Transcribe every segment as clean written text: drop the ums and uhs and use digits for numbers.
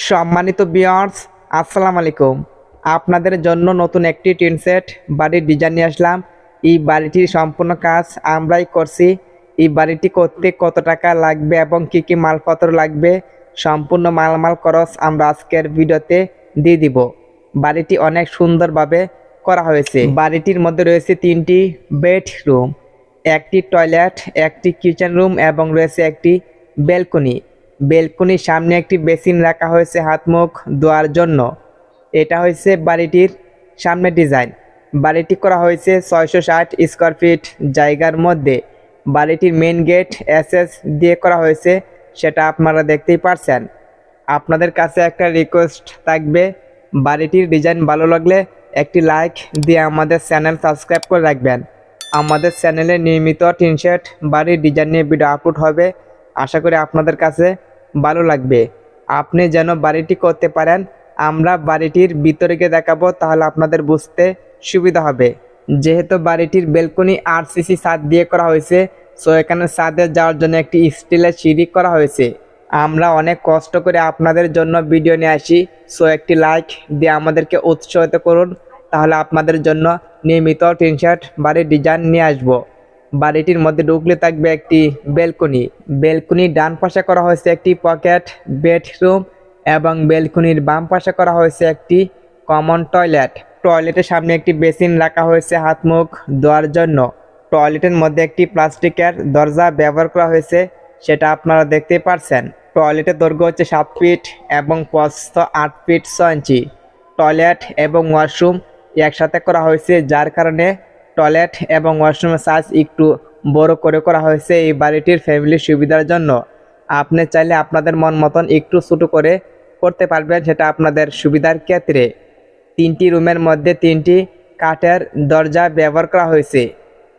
সম্মানিত ভিউয়ার্স, আসসালামু আলাইকুম। আপনাদের জন্য নতুন একটি টিন সেট বাড়ির ডিজাইন নিয়ে আসলাম। এই বাড়িটির সম্পূর্ণ কাজ আমরাই করছি। এই বাড়িটি করতে কত টাকা লাগবে এবং কি কি মালপত্র লাগবে সম্পূর্ণ মালামাল খরচ আমরা আজকের ভিডিওতে দিয়ে দিব। বাড়িটি অনেক সুন্দরভাবে করা হয়েছে। বাড়িটির মধ্যে রয়েছে 3টি বেডরুম, একটি টয়লেট, একটি কিচেন রুম এবং রয়েছে একটি ব্যালকনি। ব্যালকনির সামনে একটি বেসিন রাখা হয়েছে হাত মুখ ধোয়ার জন্য। এটা হয়েছে বাড়িটির সামনের ডিজাইন। বাড়িটি করা হয়েছে 660 স্কোয়ার ফিট জায়গার মধ্যে। বাড়িটির মেন গেট এসএস দিয়ে করা হয়েছে, সেটা আপনারা দেখতেই পারছেন। আপনাদের কাছে একটা রিকোয়েস্ট থাকবে, বাড়িটির ডিজাইন ভালো লাগলে একটি লাইক দিয়ে আমাদের চ্যানেল সাবস্ক্রাইব করে রাখবেন। আমাদের চ্যানেলে নিয়মিত টিন শেড বাড়ির ডিজাইন নিয়ে ভিডিও আপলোড হবে। আশা করি আপনাদের কাছে ভালো লাগবে। আপনি যেন বাড়িটি করতে পারেন, আমরা বাড়িটির ভিতরে গিয়ে দেখাবো, তাহলে আপনাদের বুঝতে সুবিধা হবে। যেহেতু বাড়িটির ব্যালকনি আরসিসি ছাদ দিয়ে করা হয়েছে, সো এখানে ছাদে যাওয়ার জন্য একটি স্টিলের সিঁড়ি করা হয়েছে। আমরা অনেক কষ্ট করে আপনাদের জন্য ভিডিও নিয়ে আসি, সো একটি লাইক দিয়ে আমাদেরকে উৎসাহিত করুন, তাহলে আপনাদের জন্য নিয়মিত টিন শেড বাড়ির ডিজাইন নিয়ে আসবো। বাড়িটির মধ্যে ঢুকলে থাকবে একটি ব্যালকনি। ব্যালকনির ডান পাশে করা হয়েছে একটি পকেট বেডরুম এবং ব্যালকনির বাম পাশে করা হয়েছে একটি কমন টয়লেট। টয়লেটের সামনে একটি বেসিন রাখা হয়েছে হাত মুখ ধোয়ার জন্য। টয়লেটের মধ্যে একটি প্লাস্টিকের দরজা ব্যবহার করা হয়েছে, সেটা আপনারা দেখতেই পারছেন। টয়লেটের দৈর্ঘ্য হচ্ছে 7 ফিট এবং প্রস্থ 8 ফিট 6 ইঞ্চি। টয়লেট এবং ওয়াশরুম একসাথে করা হয়েছে, যার কারণে টয়লেট এবং ওয়াশরুমের সাইজ একটু বড় করে করা হয়েছে এই বাড়িটির ফ্যামিলির সুবিধার জন্য। আপনি চাইলে আপনাদের মন মতন একটু ছোটো করে করতে পারবেন, সেটা আপনাদের সুবিধার ক্ষেত্রে। 3টি রুমের মধ্যে 3টি কাঠের দরজা ব্যবহার করা হয়েছে।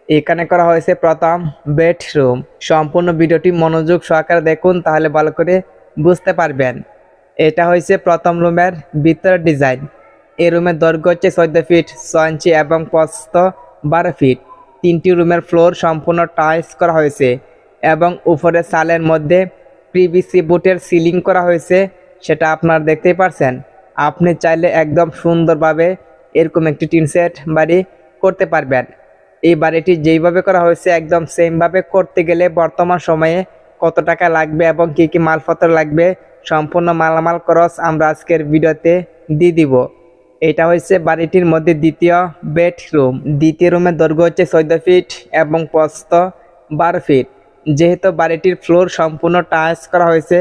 এখানে করা হয়েছে প্রথম বেডরুম। সম্পূর্ণ ভিডিওটি মনোযোগ সহকারে দেখুন, তাহলে ভালো করে বুঝতে পারবেন। এটা হয়েছে প্রথম রুমের ভিতরের ডিজাইন। এই রুমের দৈর্ঘ্য হচ্ছে 14 ফিট 6 ইঞ্চি এবং প্রস্থ 12 ফিট। 3টি রুমের ফ্লোর সম্পূর্ণ টাইলস করা হয়েছে এবং উপরে সালের মধ্যে পিভিসি বোর্ডের সিলিং করা হয়েছে, সেটা আপনারা দেখতেই পারছেন। আপনি চাইলে একদম সুন্দরভাবে এরকম একটি টিন সেট বাড়ি করতে পারবেন। এই বাড়িটি যেইভাবে করা হয়েছে একদম সেমভাবে করতে গেলে বর্তমান সময়ে কত টাকা লাগবে এবং কি কি মালপত্র লাগবে সম্পূর্ণ মালামাল খরচ আমরা আজকের ভিডিওতে দিয়ে দিব। এটা হচ্ছে বাড়িটির মধ্যে দ্বিতীয় বেডরুম। দ্বিতীয় রুমের দৈর্ঘ্য হচ্ছে 14 ফিট এবং প্রস্থ 12 ফিট। যেহেতু বাড়িটির ফ্লোর সম্পূর্ণ টাইলস করা হয়েছে,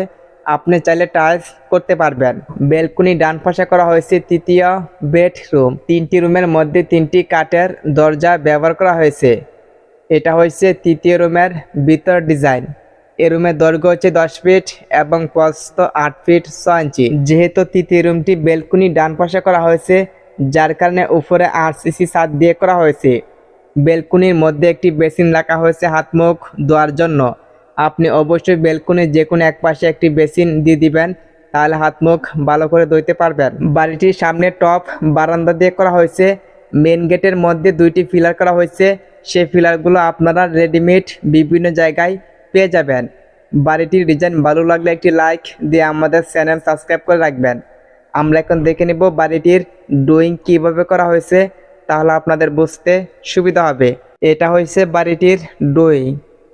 আপনি চাইলে টাইলস করতে পারবেন। ব্যালকনি ডান পাশে করা হয়েছে তৃতীয় বেডরুম। 3টি রুমের মধ্যে 3টি কাঠের দরজা ব্যবহার করা হয়েছে। এটা হচ্ছে তৃতীয় রুমের ভিতর ডিজাইন। এই রুমের দৈর্ঘ্য হচ্ছে 10 ফিট এবং প্রস্থ 8 ফিট 6 ইঞ্চি। যেহেতু তৃতীয় রুমটি ব্যালকনি ডান পাশে করা হয়েছে, যার কারণে উপরে আরসিসি ছাদ দিয়ে করা হয়েছে। ব্যালকনির মধ্যে একটি বেসিন রাখা হয়েছে হাত মুখ ধোয়ার জন্য। আপনি অবশ্যই ব্যালকনির যে কোনো এক পাশে একটি বেসিন দিয়ে দিবেন, তাহলে হাত মুখ ভালো করে ধুইতে পারবেন। বাড়িটির সামনে টপ বারান্দা দিয়ে করা হয়েছে। মেন গেটের মধ্যে 2টি পিলার করা হয়েছে, সেই পিলারগুলো আপনারা রেডিমেড বিভিন্ন জায়গায় পেয়ে যাবেন। বাড়িটির ডিজাইন ভালো লাগলে একটি লাইক দিয়ে আমাদের চ্যানেল সাবস্ক্রাইব করে রাখবেন। আমরা এখন দেখে নেব বাড়িটির ড্রয়িং কিভাবে করা হয়েছে, তাহলে আপনাদের বুঝতে সুবিধা হবে। এটা হয়েছে বাড়িটির ড্রয়িং।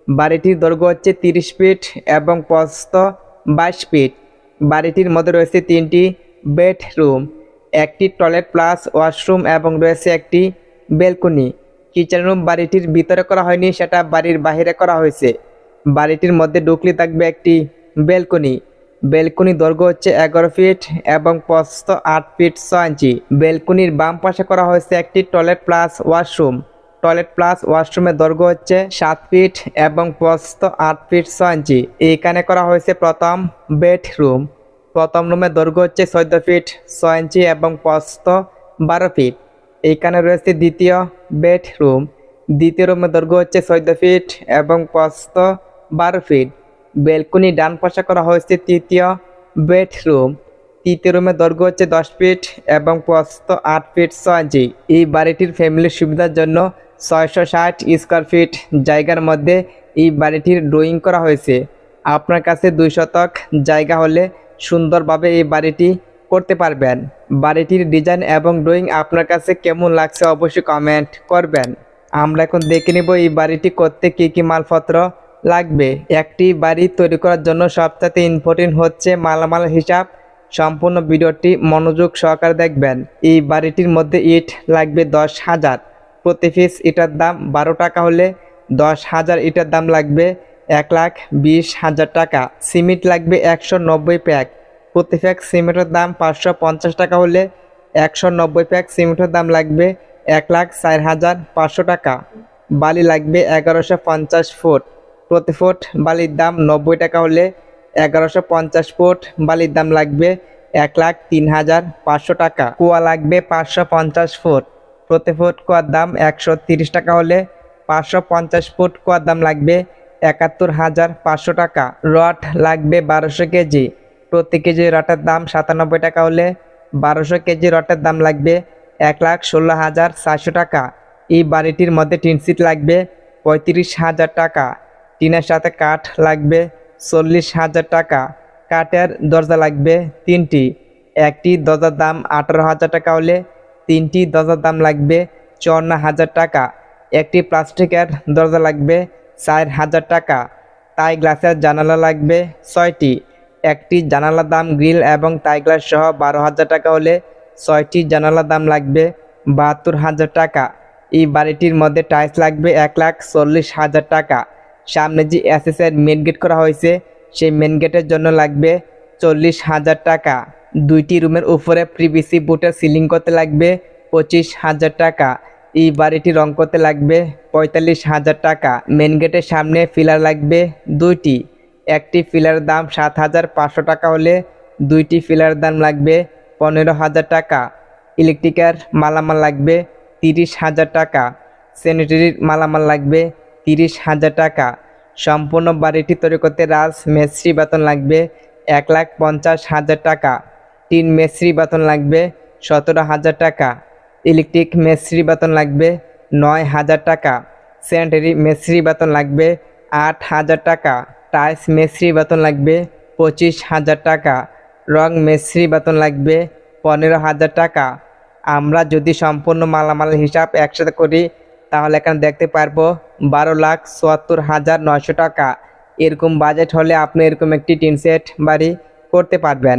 বাড়িটির দৈর্ঘ্য হচ্ছে 30 ফিট এবং প্রস্থ 22 ফিট। বাড়িটির মধ্যে রয়েছে 3টি বেডরুম, একটি টয়লেট প্লাস ওয়াশরুম এবং রয়েছে একটি ব্যালকনি। কিচেন রুম বাড়িটির ভিতরে করা হয়নি, সেটা বাড়ির বাইরে করা হয়েছে। বাড়িটির মধ্যে ঢুকলে থাকবে একটি ব্যালকনি। ব্যালকনির দৈর্ঘ্য হচ্ছে 11 ফিট এবং প্রস্থ 8 ফিট 6 ইঞ্চি। ব্যালকনির বাম পাশে করা হয়েছে একটি toilet plus washroom. Toilet plus ওয়াশরুমের দৈর্ঘ্য হচ্ছে 7 ফিট এবং প্রস্থ 8 ফিট 6 ইঞ্চি। এইখানে করা হয়েছে প্রথম বেডরুম। প্রথম রুমের দৈর্ঘ্য হচ্ছে 14 ফিট 6 ইঞ্চি এবং প্রস্থ 12 ফিট। এইখানে রয়েছে দ্বিতীয় বেডরুম। দ্বিতীয় রুমের দৈর্ঘ্য হচ্ছে 14 ফিট এবং প্রস্থ 12 ফিট। ব্যালকনি ডান পাশে করা হয়েছে তৃতীয় বেডরুম। তৃতীয় রুমের দৈর্ঘ্য হচ্ছে 10 ফিট এবং প্রস্থ 8 ফিট 6 ইঞ্চি। এই বাড়িটির ফ্যামিলির সুবিধার জন্য 660 স্কোয়ার ফিট জায়গার মধ্যে এই বাড়িটির ড্রয়িং করা হয়েছে। আপনার কাছে 2 শতক জায়গা হলে সুন্দরভাবে এই বাড়িটি করতে পারবেন। বাড়িটির ডিজাইন এবং ড্রয়িং আপনার কাছে কেমন লাগছে অবশ্যই কমেন্ট করবেন। আমরা এখন দেখে নেব এই বাড়িটি করতে কি কি মালপত্র লাগবে। একটি বাড়ি তৈরি করার জন্য সবচেয়ে ইম্পর্টেন্ট হচ্ছে মালামাল হিসাব। সম্পূর্ণ ভিডিওটি মনোযোগ সহকারে দেখবেন। এই বাড়িটির মধ্যে ইট লাগবে 10,000। প্রতি পিস ইটার দাম 12 টাকা হলে 10,000 ইটার দাম লাগবে 1,20,000 টাকা। সিমেন্ট লাগবে 190 প্যাক। প্রতি প্যাক সিমেন্টের দাম 550 টাকা হলে 190 প্যাক সিমেন্টের দাম লাগবে 1,04,500 টাকা। বালি লাগবে 1150 ফুট। প্রতি ফুট বালির দাম 90 টাকা হলে 1150 ফুট বালির দাম লাগবে 1,03,500 টাকা। কুয়া লাগবে 550 ফুট। প্রতি ফুট কুয়ার দাম 130 টাকা হলে 550 ফুট কুয়ার দাম লাগবে 71,500 টাকা। রড লাগবে 1200 কেজি। প্রতি কেজি রটের দাম 97 টাকা হলে 1200 কেজি রটের দাম লাগবে 1,16,400 টাকা। এই বাড়িটির মধ্যে টিন সিট লাগবে 35,000 টাকা। টিনের সাথে কাঠ লাগবে 40,000 টাকা। কাঠের দরজা লাগবে 3টি। একটি দরজার দাম 18,000 টাকা হলে 3টি দরজার দাম লাগবে 54,000 টাকা। একটি প্লাস্টিকের দরজা লাগবে 4,000 টাকা। টাই গ্লাসের জানালা লাগবে 6টি। একটি জানালার দাম গ্রিল এবং টাই গ্লাস সহ 12,000 টাকা হলে 6টি জানালার দাম লাগবে 72,000 টাকা। এই বাড়িটির মধ্যে টাইলস লাগবে 1,40,000 টাকা। সামনে যে এসএসের মেন গেট করা হয়েছে সেই মেন গেটের জন্য লাগবে 40,000 টাকা। দুইটি রুমের উপরে পিভিসি বোর্ডের সিলিং করতে লাগবে 25,000 টাকা। এই বাড়িটি রং করতে লাগবে 45,000 টাকা। মেন গেটের সামনে পিলার লাগবে 2টি। একটি পিলারের দাম 7,500 টাকা হলে 2টি পিলারের দাম লাগবে 15,000 টাকা। ইলেকট্রিকের মালামাল লাগবে 30,000 টাকা। স্যানিটারির মালামাল লাগবে 30,000 টাকা। সম্পূর্ণ বাড়িটি তৈরি করতে রাজ মিস্ত্রি বেতন লাগবে 1,50,000 টাকা। টিন মিস্ত্রি বেতন লাগবে 17,000 টাকা। ইলেকট্রিক মিস্ত্রি বেতন লাগবে 9,000 টাকা। স্যানিটারি মিস্ত্রি বেতন লাগবে 8,000 টাকা। টাইলস মিস্ত্রি বেতন লাগবে 25,000 টাকা। রং মিস্ত্রি বেতন লাগবে 15,000 টাকা। আমরা যদি সম্পূর্ণ মালামাল হিসাব একসাথে করি তাহলে এখানে দেখতে পারবো 12,74,900 টাকা। এরকম বাজেট হলে আপনি এরকম একটি টিন সেট বাড়ি করতে পারবেন।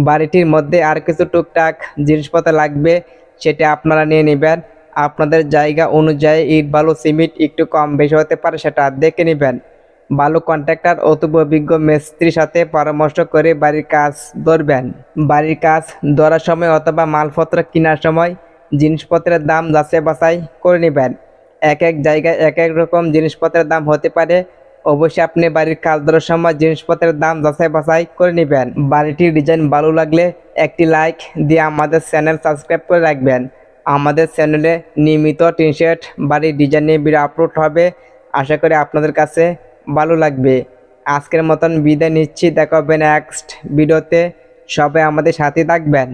বাড়িটির মধ্যে আর কিছু টুকটাক জিনিসপত্র লাগবে, সেটা আপনারা নিয়ে নেবেন। আপনাদের জায়গা অনুযায়ী ইট বালু সিমেন্ট একটু কম বেশি হতে পারে, সেটা দেখে নেবেন। ভালো কন্ট্রাক্টর অথবা অভিজ্ঞ মিস্ত্রির সাথে পরামর্শ করে বাড়ির কাজ ধরবেন। বাড়ির কাজ ধরার সময় অথবা মালপত্র কেনার সময় জিনিসপত্রের দাম যাচাই বাছাই করে নেবেন। এক এক জায়গায় এক এক রকম জিনিসপত্রের দাম হতে পারে। অবশ্যই আপনি বাড়ির কাজ ধরার সময় জিনিসপত্রের দাম যাচাই বাছাই করে নেবেন। বাড়িটির ডিজাইন ভালো লাগলে একটি লাইক দিয়ে আমাদের চ্যানেল সাবস্ক্রাইব করে রাখবেন। আমাদের চ্যানেলে নিয়মিত টিন সেট বাড়ির ডিজাইন নিয়ে ভিডিও আপলোড হবে। আশা করি আপনাদের কাছে ভালো লাগবে। আজকের মতন বিদায় নিচ্ছি, দেখা হবে নেক্সট ভিডিওতে। সবাই আমাদের সাথে থাকবেন।